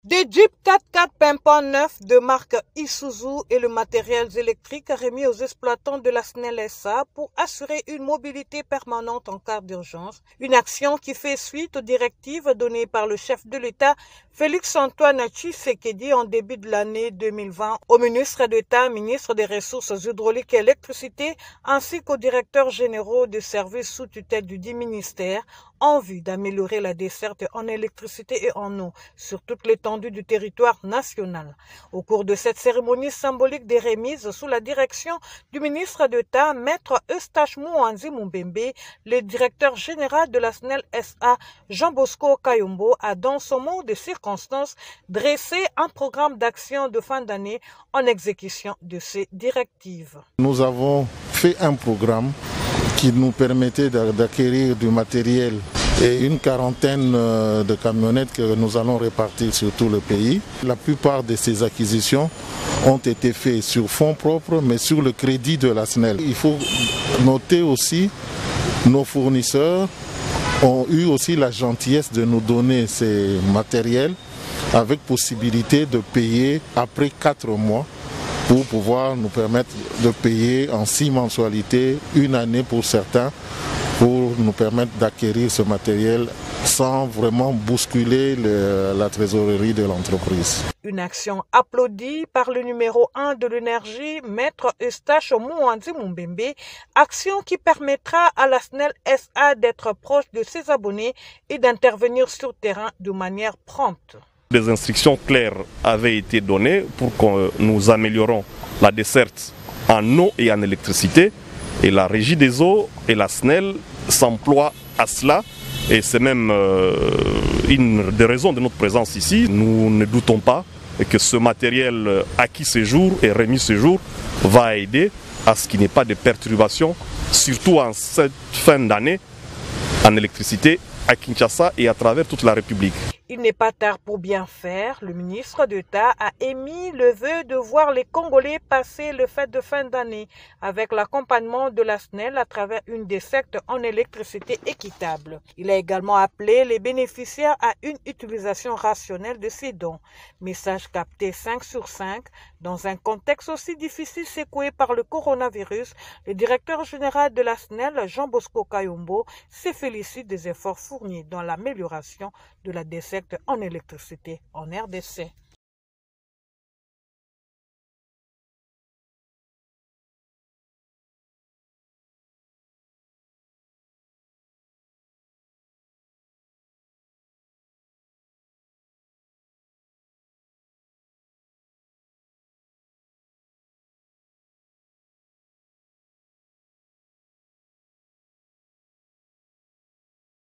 Des Jeep 4x4 pimpant neufs de marque Isuzu et le matériel électrique remis aux exploitants de la SNEL SA pour assurer une mobilité permanente en cas d'urgence. Une action qui fait suite aux directives données par le chef de l'État, Félix-Antoine Tshisekedi, en début de l'année 2020 au ministre d'État, ministre des Ressources hydrauliques et électricité, ainsi qu'aux directeurs généraux des services sous tutelle du dit ministère, en vue d'améliorer la desserte en électricité et en eau sur toute l'étendue du territoire national. Au cours de cette cérémonie symbolique des remises sous la direction du ministre d'État, Maître Eustache Mouanzi Mumbembe, le directeur général de la SNEL SA, Jean Bosco Kayombo, a dans son mot de circonstance dressé un programme d'action de fin d'année en exécution de ces directives. Nous avons fait un programme qui nous permettait d'acquérir du matériel et une quarantaine de camionnettes que nous allons répartir sur tout le pays. La plupart de ces acquisitions ont été faites sur fonds propres, mais sur le crédit de la SNEL. Il faut noter aussi nos fournisseurs ont eu aussi la gentillesse de nous donner ces matériels avec possibilité de payer après 4 mois pour pouvoir nous permettre de payer en 6 mensualités, une année pour certains, pour nous permettre d'acquérir ce matériel sans vraiment bousculer la trésorerie de l'entreprise. Une action applaudie par le numéro 1 de l'énergie, Maître Eustache Mouanzi Mumbembe, action qui permettra à la SNEL SA d'être proche de ses abonnés et d'intervenir sur terrain de manière prompte. Des instructions claires avaient été données pour que nous améliorons la desserte en eau et en électricité. Et la Régie des eaux et la SNEL s'emploient à cela. Et c'est même une des raisons de notre présence ici. Nous ne doutons pas que ce matériel acquis ce jour et remis ce jour va aider à ce qu'il n'y ait pas de perturbations, surtout en cette fin d'année, en électricité à Kinshasa et à travers toute la République. Il n'est pas tard pour bien faire. Le ministre d'État a émis le vœu de voir les Congolais passer le fête de fin d'année avec l'accompagnement de la SNEL à travers une desserte en électricité équitable. Il a également appelé les bénéficiaires à une utilisation rationnelle de ces dons. Message capté 5 sur 5. Dans un contexte aussi difficile secoué par le coronavirus, le directeur général de la SNEL, Jean Bosco Kayombo, se félicite des efforts fournis dans l'amélioration de la desserte en électricité en RDC.